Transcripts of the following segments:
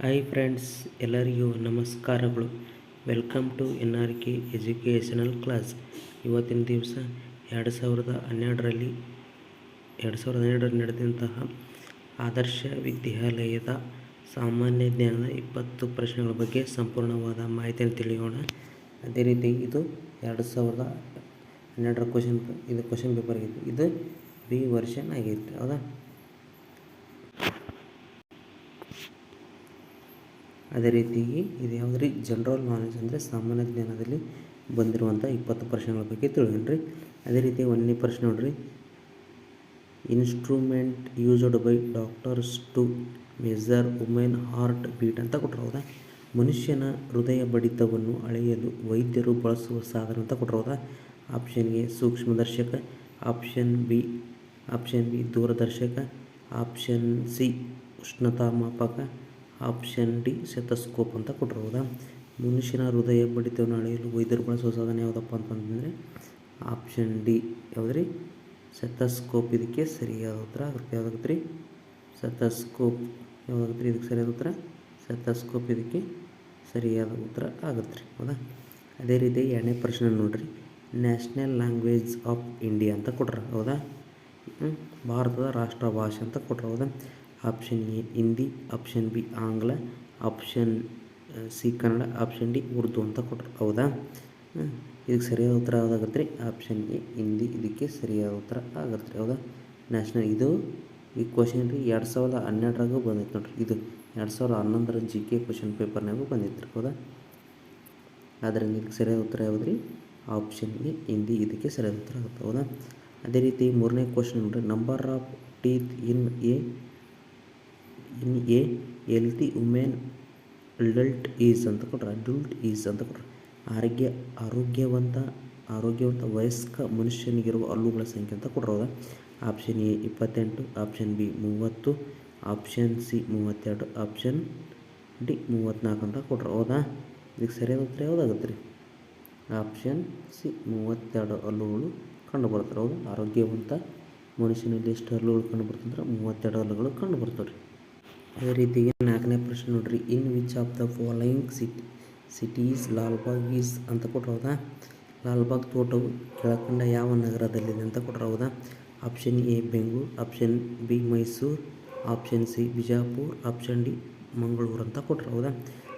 Hi friends, ಎಲ್ಲರಿಗೂ ನಮಸ್ಕಾರಗಳು. Welcome to NRK educational class. ಇವತ್ತಿನ ದಿವಸ 2012ರಲ್ಲಿ ನಡೆದಂತಹ ಆದರ್ಶ ವಿದ್ಯಾಲಯದ ಸಾಮಾನ್ಯ ಜ್ಞಾನದ 20 ಪ್ರಶ್ನೆಗಳ ಬಗ್ಗೆ ಸಂಪೂರ್ಣವಾದ ಮಾಹಿತಿಯನ್ನು ತಿಳಿಯೋಣ. ಅದೇ ರೀತಿ ಇದು 2012ರ ಕ್ವಶನ್ ಪೇಪರ್ ಆಗಿತ್ತು. ಇದು ಬಿ ವರ್ಷನ್ ಆಗಿತ್ತು, ಹೌದಾ? ಅದೇ ರೀತಿಯಾಗಿ ಇದು ಯಾವುದ್ರಿ ಜನರಲ್ ನಾಲೆಜ್ ಅಂದರೆ ಸಾಮಾನ್ಯ ಜ್ಞಾನದಲ್ಲಿ ಬಂದಿರುವಂಥ 20 ಪ್ರಶ್ನೆಗಳ ಬಗ್ಗೆ ತಿಳಿಯೋಣ್ರಿ. ಅದೇ ರೀತಿ 1ನೇ ಪ್ರಶ್ನೆ ನೋಡ್ರಿ, instrument used by doctors to measure women heart beat ಅಂತ ಕೊಟ್ಟರು, ಹೌದಾ? ಮನುಷ್ಯನ ಹೃದಯ ಬಡಿತವನ್ನು ಅಳೆಯಲು ವೈದ್ಯರು ಬಳಸುವ ಸಾಧನ ಅಂತ ಕೊಟ್ಟರು, ಹೌದಾ? ಆಪ್ಷನ್ ಎ ಸೂಕ್ಷ್ಮದರ್ಶಕ, ಆಪ್ಷನ್ ಬಿ ದೂರದರ್ಶಕ, ಆಪ್ಷನ್ ಸಿ ಉಷ್ಣತಾಮಾಪಕ, ಆಪ್ಷನ್ ಡಿ ಸೆತಸ್ಕೋಪ್ ಅಂತ ಕೊಟ್ಟರು, ಹೌದಾ? ಮನುಷ್ಯನ ಹೃದಯ ಬಡಿತವನ್ನು ಅಳೆಯಲು ವೈದ್ಯರು ಬಳಸುವ ಸಾಧನ ಯಾವುದಪ್ಪ ಅಂತಂದರೆ ಆಪ್ಷನ್ ಡಿ ಯಾವುದ್ರಿ ಸೆತಸ್ಕೋಪ್. ಇದಕ್ಕೆ ಸರಿಯಾದ ಉತ್ತರ ಆಗುತ್ತೆ. ಯಾವುದಾಗುತ್ತೆ ರೀ? ಸೆತಸ್ಕೋಪ್. ಯಾವುದಾಗುತ್ತೆ ರೀ ಇದಕ್ಕೆ ಸರಿಯಾದ ಉತ್ತರ? ಸೆತಸ್ಕೋಪ್ ಇದಕ್ಕೆ ಸರಿಯಾದ ಉತ್ತರ ಆಗುತ್ತೆ ರೀ, ಹೌದಾ? ಅದೇ ರೀತಿ 2ನೇ ಪ್ರಶ್ನೆ ನೋಡ್ರಿ, ನ್ಯಾಷನಲ್ ಲ್ಯಾಂಗ್ವೇಜ್ ಆಫ್ ಇಂಡಿಯಾ ಅಂತ ಕೊಟ್ರ, ಹೌದಾ? ಭಾರತದ ರಾಷ್ಟ್ರ ಭಾಷೆ ಅಂತ ಕೊಟ್ರ, ಹೌದಾ? Option A Hindi, option B ಆಂಗ್ಲ, option C Kannada, option D Urdu ಅಂತ ಕೊಟ್ರು, ಹೌದಾ? ಇದಕ್ಕೆ ಸರಿಯಾದ ಉತ್ತರ ಯಾವುದಾಗುತ್ತೆ ರೀ? ಆಪ್ಷನ್ ಎ ಹಿಂದಿ ಇದಕ್ಕೆ ಸರಿಯಾದ ಉತ್ತರ ಆಗುತ್ತೆ ರೀ, ಹೌದಾ? ನ್ಯಾಷನಲ್ ಇದು ಈ ಕ್ವಶನ್ ರೀ 2012ರಾಗೂ ಬಂದಿತ್ತು ನೋಡ್ರಿ. ಇದು 2011ರ GK ಕ್ವಶನ್ ಪೇಪರ್ನಾಗೂ ಬಂದಿತ್ತು ರೀ, ಹೌದಾ? ಆದ್ದರಿಂದ ಇದಕ್ಕೆ ಸರಿಯಾದ ಉತ್ತರ ಯಾವುದು ರೀ? ಆಪ್ಷನ್ ಎ ಹಿಂದಿ ಇದಕ್ಕೆ ಸರಿಯಾದ ಉತ್ತರ ಆಗುತ್ತೆ, ಹೌದಾ? ಅದೇ ರೀತಿ 3ನೇ ಕ್ವಶನ್ ನೋಡ್ರಿ, number of teeth in a healthy women adult is ಅಂತ ಕೊಟ್ರೆ ಆರೋಗ್ಯವಂತ ವಯಸ್ಕ ಮನುಷ್ಯನಿಗಿರುವ ಹಲ್ಲುಗಳ ಸಂಖ್ಯೆ ಅಂತ ಕೊಟ್ರೆ, ಹೌದಾ? Option A 28, option B 30, option C 32, option D 34 ಅಂತ ಕೊಟ್ರೆ, ಹೌದಾ? ಇದಕ್ಕೆ ಸರಿಯಾದ ಉತ್ತರ ಯಾವುದಾಗುತ್ತೆ ರೀ? ಆಪ್ಷನ್ ಸಿ 32 ಹಲ್ಲುಗಳು ಕಂಡು ಬರ್ತಾರೆ, ಹೌದಾ? ಆರೋಗ್ಯವಂತ ಮನುಷ್ಯನಲ್ಲಿ ಎಷ್ಟು ಹಲ್ಲುಗಳು ಕಂಡು ಬರ್ತಂದ್ರೆ 32 ಹಲ್ಲುಗಳು ಕಂಡು ಬರ್ತಾವೆ ರೀ. ಅದೇ ರೀತಿ 4ನೇ ಪ್ರಶ್ನೆ ನೋಡ್ರಿ, in which of the following cities Lalbagh is ಅಂತ ಕೊಟ್ರೆ, ಹೌದಾ? ಲಾಲ್ಬಾಗ್ ತೋಟವು ಕೆಳಕಂಡ ಯಾವ ನಗರದಲ್ಲಿದೆ ಅಂತ ಕೊಟ್ರೆ, ಹೌದಾ? Option A Bengaluru, option B Mysuru, option C Bijapur, option D Mangaluru ಅಂತ ಕೊಟ್ರೆ, ಹೌದಾ?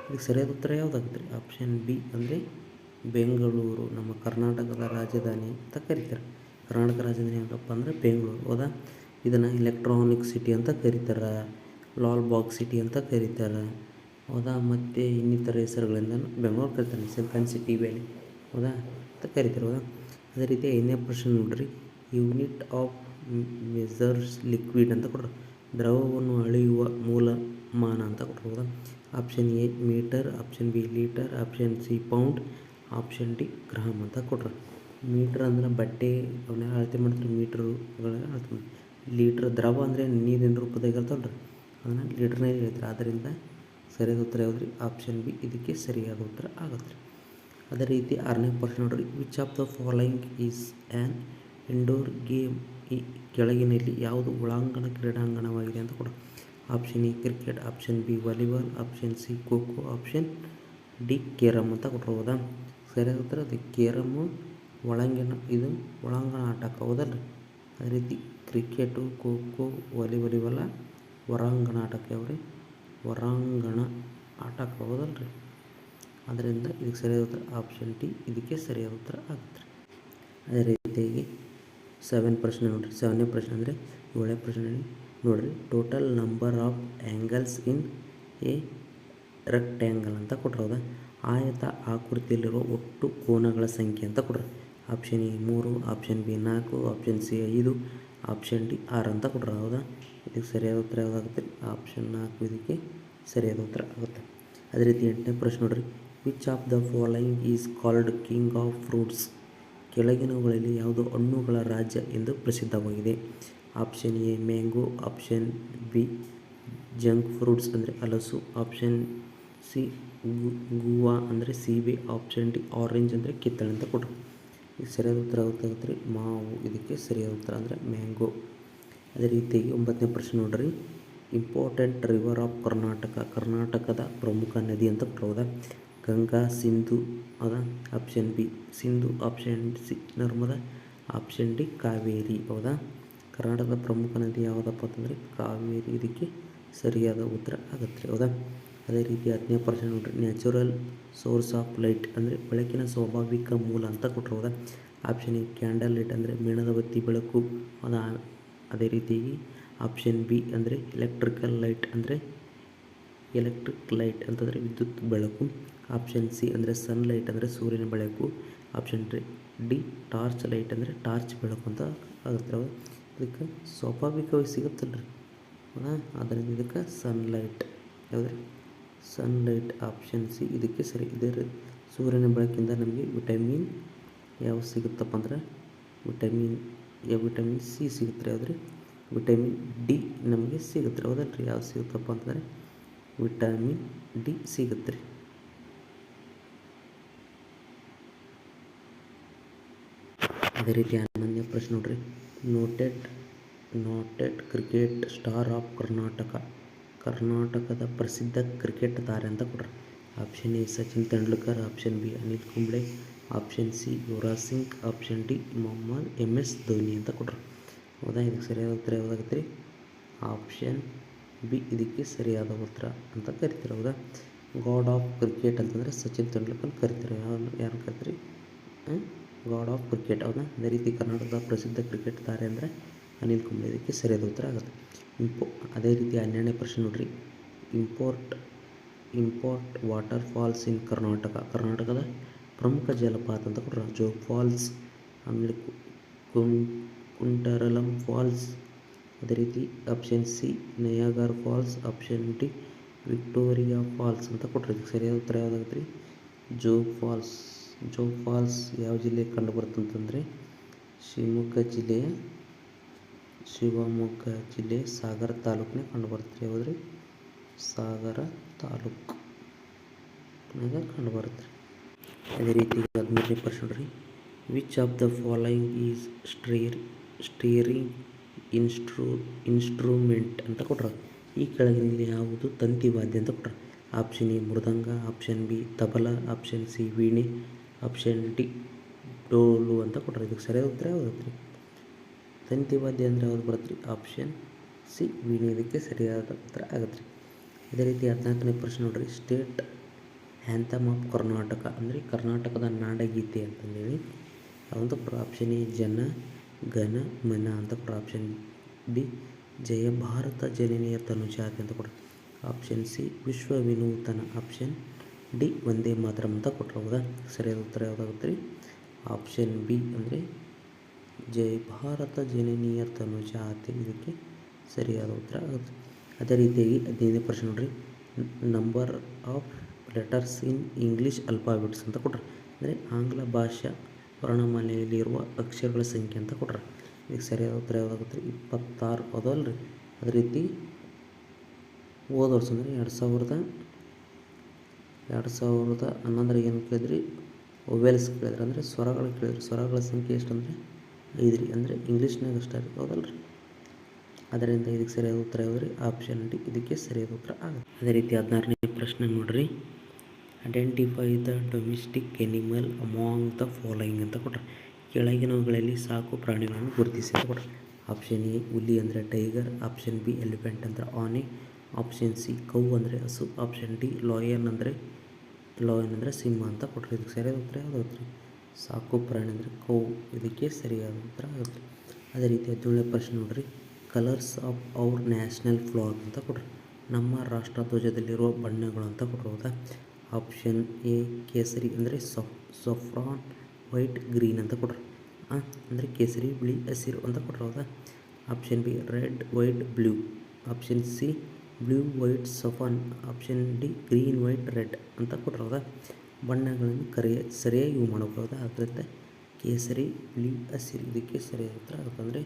ಇದಕ್ಕೆ ಸರಿಯಾದ ಉತ್ತರ ಯಾವುದಾಗುತ್ತೆ ರೀ? ಆಪ್ಷನ್ ಬಿ ಅಂದರೆ ಬೆಂಗಳೂರು. ನಮ್ಮ ಕರ್ನಾಟಕದ ರಾಜಧಾನಿ ಅಂತ ಕರೀತಾರೆ. ಕರ್ನಾಟಕ ರಾಜಧಾನಿ ಯಾವುದಪ್ಪ ಅಂದರೆ ಬೆಂಗಳೂರು, ಹೌದಾ? ಇದನ್ನು ಎಲೆಕ್ಟ್ರಾನಿಕ್ ಸಿಟಿ ಅಂತ ಕರೀತಾರೆ, ಲಾಲ್ಬಾಗ್ ಸಿಟಿ ಅಂತ ಕರೀತಾರೆ, ಹೌದಾ? ಮತ್ತು ಇನ್ನಿತರ ಹೆಸರುಗಳಿಂದ ಬೆಂಗಳೂರು ಕರೀತಾರೆ, ಸಿಲ್ಕನ್ ಸಿಟಿ ವ್ಯಾಲಿ, ಹೌದಾ ಅಂತ ಕರೀತಾರೆ, ಹೌದಾ? ಅದೇ ರೀತಿ 5ನೇ ಪ್ರಶ್ನೆ ನೋಡ್ರಿ, ಯೂನಿಟ್ ಆಫ್ ಮೆಜರ್ಸ್ ಲಿಕ್ವಿಡ್ ಅಂತ ಕೊಟ್ರು, ದ್ರವವನ್ನು ಅಳೆಯುವ ಮೂಲಮಾನ ಅಂತ ಕೊಟ್ರು, ಹೌದಾ? Option A metre, option B litre, option C pound, option D gram ಅಂತ ಕೊಟ್ರು. ಮೀಟರ್ ಅಂದರೆ ಬಟ್ಟೆ ಅವನ್ನೆಲ್ಲ ಅಳತೆ ಮಾಡ್ತಾರೆ, ಮೀಟರ್ಗಳೆಲ್ಲ ಅಳತೆ ಮಾಡ್ತಾರೆ. ಲೀಟ್ರ್ ದ್ರವ ಅಂದರೆ ನೀರಿನ ರೂಪದಾಗ ಇರ್ತಾವಲ್ಲ ರೀ, ಅದನ್ನು ಲೀಟ್ರ್ನಲ್ಲಿ ಹೇಳ್ತಾರೆ. ಆದ್ದರಿಂದ ಸರಿಯಾದ ಉತ್ತರ ಯಾವುದು ರೀ? ಆಪ್ಷನ್ ಬಿ ಇದಕ್ಕೆ ಸರಿಯಾದ ಉತ್ತರ ಆಗುತ್ತೆ ರೀ. ಅದೇ ರೀತಿ 6ನೇ ಪ್ರಶ್ನೆ ನೋಡ್ರಿ, which of the following is an indoor game? ಈ ಕೆಳಗಿನಲ್ಲಿ ಯಾವುದು ಒಳಾಂಗಣ ಕ್ರೀಡಾಂಗಣವಾಗಿದೆ ಅಂತ ಕೊಡ. Option A cricket, option B volleyball, option C kho kho, option D carrom ಅಂತ ಕೊಟ್ಟರು, ಹೌದಾ? ಸರಿಯಾದ ಉತ್ತರ ಅದು ಕೇರಮ್ಮು ಇದು ಒಳಾಂಗಣ ಆಟಕ್ಕೆ, ಹೌದಲ್ರಿ? ಅದೇ ರೀತಿ ಕ್ರಿಕೆಟು, ಖೋಖೋ, ವಾಲಿಬಾಲ್ ಇವೆಲ್ಲ ಹೊರಾಂಗಣ ಆಟಕ್ಕೆ, ಅವ್ರಿ ಹೊರಾಂಗಣ ಆಟಕ್ಕೆ, ಹೌದಲ್ರಿ? ಅದರಿಂದ ಇದಕ್ಕೆ ಸರಿಯಾದ ಉತ್ತರ ಆಪ್ಷನ್ ಡಿ ಇದಕ್ಕೆ ಸರಿಯಾದ ಉತ್ತರ ಆಗುತ್ತೆ. ಅದೇ ರೀತಿಯಾಗಿ 7ನೇ ಪ್ರಶ್ನೆ ನೋಡಿರಿ. 7ನೇ ಪ್ರಶ್ನೆ ಅಂದರೆ 7ನೇ ಪ್ರಶ್ನೆ ನೋಡಿರಿ, total number of angles in a rectangle ಅಂತ ಕೊಟ್ರೆ, ಹೌದಾ? ಆಯತ ಆಕೃತಿಯಲ್ಲಿರುವ ಒಟ್ಟು ಕೋನಗಳ ಸಂಖ್ಯೆ ಅಂತ ಕೊಟ್ರೆ. Option A 3, option B 4, option C 5, option D 6 ಅಂತ ಕೊಟ್ರೆ, ಹೌದಾ? ಇದಕ್ಕೆ ಸರಿಯಾದ ಉತ್ತರ ಯಾವುದಾಗುತ್ತೆ ರೀ? ಆಪ್ಷನ್ 4 ಇದಕ್ಕೆ ಸರಿಯಾದ ಉತ್ತರ ಆಗುತ್ತೆ. ಅದೇ ರೀತಿ 8ನೇ ಪ್ರಶ್ನೆ ನೋಡಿರಿ, which of the following is called king of fruits? ಕೆಳಗಿನವುಗಳಲ್ಲಿ ಯಾವುದು ಹಣ್ಣುಗಳ ರಾಜ್ಯ ಎಂದು ಪ್ರಸಿದ್ಧವಾಗಿದೆ? Option A mango, option B junk fruits ಅಂದರೆ ಹಲಸು, ಆಪ್ಷನ್ ಸಿ ಗೂವಾ ಅಂದರೆ ಸೀಬೆ, ಆಪ್ಷನ್ ಡಿ ಆರೆಂಜ್ ಅಂದರೆ ಕಿತ್ತಳೆ ಅಂತ ಕೊಟ್ಟರು. ಇದು ಸರಿಯಾದ ಉತ್ತರ ಗೊತ್ತಾಗುತ್ತೆ ರೀ, ಮಾವು ಇದಕ್ಕೆ ಸರಿಯಾದ ಉತ್ತರ ಅಂದರೆ ಮ್ಯಾಂಗೋ. ಅದೇ ರೀತಿಯಾಗಿ 9ನೇ ಪ್ರಶ್ನೆ ನೋಡ್ರಿ, ಇಂಪಾರ್ಟೆಂಟ್ ರಿವರ್ ಆಫ್ ಕರ್ನಾಟಕ, ಕರ್ನಾಟಕದ ಪ್ರಮುಖ ನದಿ ಅಂತ ಕೊಟ್ಟಿರೋದ. ಗಂಗಾ, ಸಿಂಧು ಅದ option B Sindhu, option C Narmada, option D Kaveri. ಹೌದಾ, ಕರ್ನಾಟಕದ ಪ್ರಮುಖ ನದಿ ಯಾವುದಪ್ಪ ಅಂತಂದರೆ ಕಾವೇರಿ, ಇದಕ್ಕೆ ಸರಿಯಾದ ಉತ್ತರ ಆಗುತ್ತೆ. ಹೌದಾ, ಅದೇ ರೀತಿ 10ನೇ ಪ್ರಶ್ನೆ ನೋಡ್ರಿ. ನ್ಯಾಚುರಲ್ ಸೋರ್ಸ್ ಆಫ್ ಲೈಟ್ ಅಂದರೆ ಬೆಳಕಿನ ಸ್ವಾಭಾವಿಕ ಮೂಲ ಅಂತ ಕೊಟ್ಟಿರೋದ. ಆಪ್ಷನ್ ಎ ಕ್ಯಾಂಡಲ್ ಲೈಟ್ ಅಂದರೆ ಮೇಣದ ಬತ್ತಿ ಬೆಳಕು. ಹೌದಾ, ಅದೇ ರೀತಿಯಾಗಿ ಆಪ್ಷನ್ ಬಿ ಅಂದರೆ ಎಲೆಕ್ಟ್ರಿಕ್ ಲೈಟ್ ಅಂತಂದರೆ ವಿದ್ಯುತ್ ಬೆಳಕು. ಆಪ್ಷನ್ ಸಿ ಅಂದರೆ ಸನ್ ಲೈಟ್ ಅಂದರೆ ಸೂರ್ಯನ ಬೆಳಕು. ಆಪ್ಷನ್ ಡಿ ಟಾರ್ಚ್ ಲೈಟ್ ಅಂದರೆ ಟಾರ್ಚ್ ಬೆಳಕು ಅಂತ ಆಗುತ್ತೆ. ಇದಕ್ಕೆ ಸ್ವಾಭಾವಿಕವಾಗಿ ಸಿಗುತ್ತಲ್ರಿ. ಹೌದಾ, ಅದರಿಂದ ಇದಕ್ಕೆ ಸನ್ ಲೈಟ್. ಯಾವುದ್ರಿ ಸನ್ ಲೈಟ್, ಆಪ್ಷನ್ ಸಿ ಇದಕ್ಕೆ ಸರಿ. ಇದೇ ಸೂರ್ಯನ ಬೆಳಕಿಂದ ನಮಗೆ ವಿಟಮಿನ್ ಯಾವ ಸಿಗುತ್ತಪ್ಪ ಅಂದ್ರೆ ವಿಟಮಿನ್ ಸಿ ಸಿಗುತ್ತೆ. ಯಾವುದ್ರಿ ವಿಟಮಿನ್ ಡಿ ನಮಗೆ ಸಿಗುತ್ತೆ. ಹೌದಲ್ರಿ, ಯಾವ್ದು ಸಿಗುತ್ತಪ್ಪ ಅಂತಂದರೆ ವಿಟಮಿನ್ ಡಿ ಸಿಗುತ್ತೆ ರೀ. ಅದೇ ರೀತಿ 11ನೇ ಪ್ರಶ್ನೆ ನೋಡ್ರಿ. Noted cricket star of Karnataka, ಕರ್ನಾಟಕದ ಪ್ರಸಿದ್ಧ ಕ್ರಿಕೆಟ್ ತಾರೆ ಅಂತ ಕೊಡ್ರಿ. Option A Sachin Tendulkar, option B Anil Kumble, option C Yuvraj Singh, option D Mohammad MS Dhoni ಅಂತ ಕೊಡ್ರಿ. ಹೌದಾ, ಇದಕ್ಕೆ ಸರಿಯಾದ ಉತ್ತರ ಯಾವುದಾಗುತ್ತೆ ರೀ? ಆಪ್ಷನ್ ಬಿ ಇದಕ್ಕೆ ಸರಿಯಾದ ಉತ್ತರ ಅಂತ ಕರಿತಾರೆ. ಹೌದಾ, ಗಾಡ್ ಆಫ್ ಕ್ರಿಕೆಟ್ ಅಂತಂದರೆ ಸಚಿನ್ ತೆಂಡೂಲ್ಕರ್ ಕರಿತಾರೆ. ಯಾರು ಕರಿತಾರೆ? God of cricket. ಹೌದಾ, ಅದೇ ರೀತಿ ಕರ್ನಾಟಕದ ಪ್ರಸಿದ್ಧ ಕ್ರಿಕೆಟ್ ತಾರೆ ಅಂದರೆ ಅನಿಲ್ ಕುಂಬ್ಳೆ, ಇದಕ್ಕೆ ಸರಿಯಾದ ಉತ್ತರ ಆಗುತ್ತೆ. ಅದೇ ರೀತಿ 12ನೇ ಪ್ರಶ್ನೆ ನೋಡ್ರಿ. Import water falls in Karnataka, ಕರ್ನಾಟಕದ ಪ್ರಮುಖ ಜಲಪಾತ ಅಂತ ಕೊಟ್ಟರೆ ಜೋಗ್ ಫಾಲ್ಸ್, ಆಮೇಲೆ ಕುಂಟರಲಂ ಫಾಲ್ಸ್, ಅದೇ ರೀತಿ option C Niagara falls, option D Victoria falls ಅಂತ ಕೊಟ್ಟರೆ ಇದಕ್ಕೆ ಸರಿಯಾದ ಉತ್ತರ ಯಾವುದಾಗುತ್ತೆ ರೀ? ಜೋಗ್ ಫಾಲ್ಸ್ ಯಾವ ಜಿಲ್ಲೆಗೆ ಕಂಡು ಬರುತ್ತಂತಂದರೆ ಶಿವಮೊಗ್ಗ ಜಿಲ್ಲೆಯ ಸಾಗರ ತಾಲೂಕಿನಾಗ ಕಂಡು ಬರುತ್ತೆ. ಯಾವುದ್ರಿ ಸಾಗರ ತಾಲೂಕಿನಾಗ ಕಂಡು ಬರುತ್ತೆ. ಅದೇ ರೀತಿ 13ನೇ ಪ್ರಶ್ನೆ ನೋಡ್ರಿ. Which of the following is steering instrument ಅಂತ ಕೊಟ್ರ. ಈ ಕೆಳಗಿನಲ್ಲಿ ಯಾವುದು ತಂತಿವಾದ್ಯ ಅಂತ ಕೊಟ್ರ. Option A mridanga, option B tabla, option C ವೀಣೆ, ಆಪ್ಷನ್ ಡಿ ಡೋಲು ಅಂತ ಕೊಟ್ರ. ಇದಕ್ಕೆ ಸರಿಯಾದ ಉತ್ತರ ಯಾವುದಾಗುತ್ತೆ ರೀ? ತಂತಿವಾದ್ಯ ಅಂದರೆ ಯಾವ್ದು ಬರುತ್ತೆ ರೀ? ಆಪ್ಷನ್ ಸಿ ವೀಣೆ, ಇದಕ್ಕೆ ಸರಿಯಾದ ಉತ್ತರ ಆಗುತ್ತೆ ರೀ. ಅದೇ ರೀತಿ 14ನೇ ಪ್ರಶ್ನೆ ನೋಡ್ರಿ. ಸ್ಟೇಟ್ ಆ್ಯಂಥಮ್ ಆಫ್ ಕರ್ನಾಟಕ ಅಂದರೆ ಕರ್ನಾಟಕದ ನಾಡಗೀತೆ ಅಂತಂದೇಳಿ ಯಾವಂತ ಕೊಟ್ರ. ಆಪ್ಷನ್ ಎ ಜನ ಗಣ ಮನ ಅಂತ ಕೊಟ್ರ. ಆಪ್ಷನ್ ಬಿ ಜಯ ಭಾರತ ಜನನಿಯ ತನುಜಾತೆ ಅಂತ ಕೊಟ್ರ. ಆಪ್ಷನ್ ಸಿ ವಿಶ್ವ ವಿನೂತನ, ಆಪ್ಷನ್ ಡಿ ವಂದೇ ಮಾತರಂ ಅಂತ ಕೊಟ್ರ. ಹೌದಾ, ಸರಿಯಾದ ಉತ್ತರ ಯಾವುದಾಗುತ್ತೆ ರೀ? ಆಪ್ಷನ್ ಬಿ ಅಂದರೆ ಜೈ ಭಾರತ ಜನನಿಯ ತನುಜಾತೆ, ಇದಕ್ಕೆ ಸರಿಯಾದ ಉತ್ತರ ಆಗುತ್ತೆ. ಅದೇ ರೀತಿಯಾಗಿ 15ನೇ ಪ್ರಶ್ನೆ ನೋಡ್ರಿ. Number of letters in English alphabets ಅಂತ ಕೊಟ್ರೆ ಅಂದರೆ ಆಂಗ್ಲ ಭಾಷಾ ವರ್ಣಮಾಲೆಯಲ್ಲಿರುವ ಅಕ್ಷರಗಳ ಸಂಖ್ಯೆ ಅಂತ ಕೊಟ್ರೆ ಇದಕ್ಕೆ ಸರಿಯಾದ ಉತ್ತರ ಯಾವುದಾಗುತ್ತೆ ರೀ? 26 ಅದಲ್ಲ ರೀ. ಅದೇ ರೀತಿ ಹೋದ ವರ್ಷ ಅಂದರೆ 2011 ಏನು ಕೇಳಿದ್ರಿ? ಒವೆಲ್ಸ್ ಕೇಳಿದ್ರೆ ಅಂದರೆ ಸ್ವರಗಳು ಕೇಳಿದ್ರು. ಸ್ವರಗಳ ಸಂಖ್ಯೆ ಎಷ್ಟು ಅಂದರೆ 5 ರೀ. ಅಂದರೆ ಇಂಗ್ಲೀಷ್ನಾಗ ಅಷ್ಟೇ ರೀ. ಹೌದಲ್ಲ ರೀ. ಅದರಿಂದ ಇದಕ್ಕೆ ಸರಿಯಾದ ಉತ್ತರ ಯಾವುದು ರೀ? ಆಪ್ಷನ್ ಡಿ ಇದಕ್ಕೆ ಸರಿಯಾದ ಉತ್ತರ ಆಗುತ್ತೆ. ಅದೇ ರೀತಿ 16ನೇ ಪ್ರಶ್ನೆ ನೋಡ್ರಿ. Identify the domestic animal among the following ಅಂತ ಕೊಟ್ರೆ ಕೆಳಗಿನವುಗಳಲ್ಲಿ ಸಾಕು ಪ್ರಾಣಿಗಳನ್ನು ಗುರುತಿಸಿ ಅಂತ ಕೊಟ್ರೆ. ಆಪ್ಷನ್ ಎ ಹುಲಿ ಅಂದರೆ ಟೈಗರ್, ಆಪ್ಷನ್ ಬಿ ಎಲಿಫೆಂಟ್ ಅಂದರೆ ಆನೆ, ಆಪ್ಷನ್ ಸಿ ಕೌ ಅಂದರೆ ಹಸು, ಆಪ್ಷನ್ ಡಿ ಲಾಯನ್ ಅಂದರೆ ಸಿಂಹ ಅಂತ ಕೊಟ್ಟರೆ ಇದಕ್ಕೆ ಸರಿಯಾದ ಉತ್ತರ ಯಾವುದಾಗುತ್ತೆ ರೀ? ಸಾಕು ಪ್ರಾಣಿ ಅಂದರೆ ಕೌ, ಇದಕ್ಕೆ ಸರಿಯಾದ ಉತ್ತರ ಆಗುತ್ತೆ. ಅದೇ ರೀತಿ 17ನೇ ಪ್ರಶ್ನೆ ನೋಡ್ರಿ. Colours of our national flag ಅಂತ ಕೊಡ್ರಿ. ನಮ್ಮ ರಾಷ್ಟ್ರ ಧ್ವಜದಲ್ಲಿರುವ ಬಣ್ಣಗಳು ಅಂತ ಕೊಟ್ಟರು. ಹೌದಾ, ಆಪ್ಷನ್ ಎ ಕೇಸರಿ ಅಂದರೆ ಸಫ್ರಾನ್ ವೈಟ್ ಗ್ರೀನ್ ಅಂತ ಕೊಟ್ರು. ಅಂದರೆ ಕೇಸರಿ ಬಿಳಿ ಹಸಿರು ಅಂತ ಕೊಟ್ಟರು. ಹೌದಾ, option B red white blue, option C blue white saffron, option D green white red ಅಂತ ಕೊಟ್ಟರು. ಹೌದಾ, ಬಣ್ಣಗಳನ್ನು ಸರಿಯಾಗಿ ಯೂಸ್ ಮಾಡಬಹುದು. ಆದ್ದರಿಂದ ಕೇಸರಿ ಬಿಳಿ ಹಸಿರು ಇದಕ್ಕೆ ಸರಿಯಾದ ಉತ್ತರ ಆಗುತ್ತೆ. ಅಂದರೆ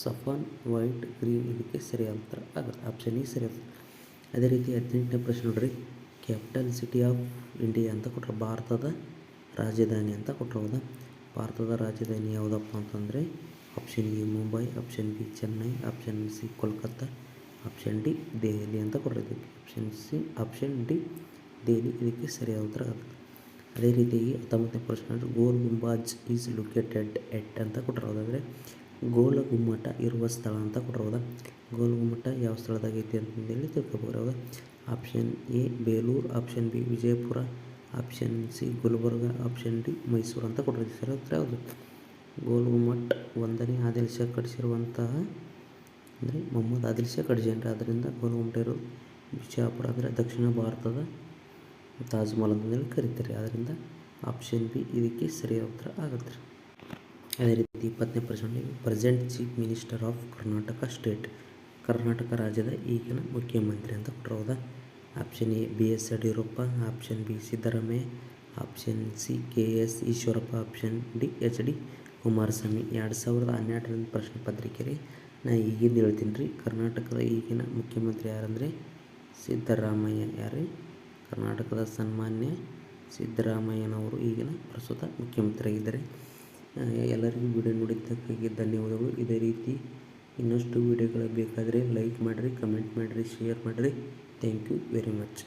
ಸಫಾನ್ ವೈಟ್ ಗ್ರೀನ್ ಇದಕ್ಕೆ ಸರಿಯಾದ ಉತ್ತರ ಆಗುತ್ತೆ. ಆಪ್ಷನ್ ಈ ಸರಿಯಾದ. ಅದೇ ರೀತಿ 18ನೇ ಪ್ರಶ್ನೆ ನೋಡ್ರಿ. ಕ್ಯಾಪಿಟಲ್ ಸಿಟಿ ಆಫ್ ಇಂಡಿಯಾ ಅಂತ ಕೊಟ್ಟರು. ಭಾರತದ ರಾಜಧಾನಿ ಅಂತ ಕೊಟ್ಟರು. ಹೌದಾ, ಭಾರತದ ರಾಜಧಾನಿ ಯಾವುದಪ್ಪ ಅಂತಂದರೆ option A Mumbai, option B Chennai, option C Kolkata, option D Delhi ಅಂತ ಕೊಟ್ಟಿರೋದು. ಆಪ್ಷನ್ ಡಿ ದೆಹಲಿ ಇದಕ್ಕೆ ಸರಿಯಾದ ಉತ್ತರ ಆಗುತ್ತೆ. ಅದೇ ರೀತಿಯಾಗಿ 19ನೇ ಪ್ರಶ್ನೆ ಗೋಲ್ ಗುಂಬಾಜ್ ಈಸ್ ಲೊಕೇಟೆಡ್ ಎಟ್ ಅಂತ ಕೊಟ್ಟಿರೋದಾದರೆ ಗೋಲ ಗುಮ್ಮಟ ಇರುವ ಸ್ಥಳ ಅಂತ ಕೊಟ್ಟಿರೋದ. ಗೋಲ್ ಗುಮ್ಮಟ ಯಾವ ಸ್ಥಳದಾಗೈತಿ ಅಂತಂದೇಳಿ ತಿಳ್ಕೊಬೋದ. Option A Belur, option B Vijayapura, option C Gulbarga, option D Mysuru ಅಂತ ಕೊಟ್ಟಿರೋದು. ಸರಿ ಉತ್ತರ ಯಾವುದು? ಗೋಲ್ ಗುಮ್ಮಟ್ 1ನೇ ಆದಿಲ್ ಶಾ ಕಟ್ಟಿಸಿರುವಂತಹ ಅಂದರೆ ಮೊಹಮ್ಮದ್ ಆದಿಲ್ ಶಾ ಕಟ್ಟಿಸ್ಯಾನ್ರಿ. ಅದರಿಂದ ಗೋಲ್ ಗುಮ್ಮಟ ಇರೋದು ಬಿಜಾಪುರ ಅಂದರೆ ದಕ್ಷಿಣ ಭಾರತದ ತಾಜ್ ಮಹಲ್ ಅಂತಂದೇಳಿ ಕರೀತಾರೆ. ಅದರಿಂದ ಆಪ್ಷನ್ ಬಿ ಇದಕ್ಕೆ ಸರಿಯಾದ ಉತ್ತರ ಆಗುತ್ತೆ. ಅದೇ ರೀತಿ 20ನೇ ಪ್ರಶ್ನೆ present chief minister of Karnataka state, Karnataka ರಾಜ್ಯದ ಈಗಿನ ಮುಖ್ಯಮಂತ್ರಿ ಅಂತ ಕೊಟ್ಟಿರೋದ. Option A B S Yediyurappa, option B Siddaramaiah, option C K S Eshwarappa, option D H D Kumaraswamy. 2012ರ ಪ್ರಶ್ನೆ ಪತ್ರಿಕೆಯಲ್ಲಿ ನಾನು ಈಗಿಂದ ಹೇಳ್ತೀನಿ ರೀ. ಕರ್ನಾಟಕದ ಈಗಿನ ಮುಖ್ಯಮಂತ್ರಿ ಯಾರಂದರೆ ಸಿದ್ದರಾಮಯ್ಯ. ಯಾರೇ ಕರ್ನಾಟಕದ ಸನ್ಮಾನ್ಯ ಸಿದ್ದರಾಮಯ್ಯನವರು ಈಗಿನ ಪ್ರಸ್ತುತ ಮುಖ್ಯಮಂತ್ರಿಯಾಗಿದ್ದಾರೆ. ಎಲ್ಲರಿಗೂ ವಿಡಿಯೋ ನೋಡಿದ್ದಕ್ಕಾಗಿ ಧನ್ಯವಾದಗಳು. ಇದೇ ರೀತಿ ಇನ್ನಷ್ಟು ವಿಡಿಯೋಗಳು ಬೇಕಾದರೆ ಲೈಕ್ ಮಾಡಿರಿ, ಕಮೆಂಟ್ ಮಾಡಿರಿ, ಶೇರ್ ಮಾಡಿರಿ. Thank you very much.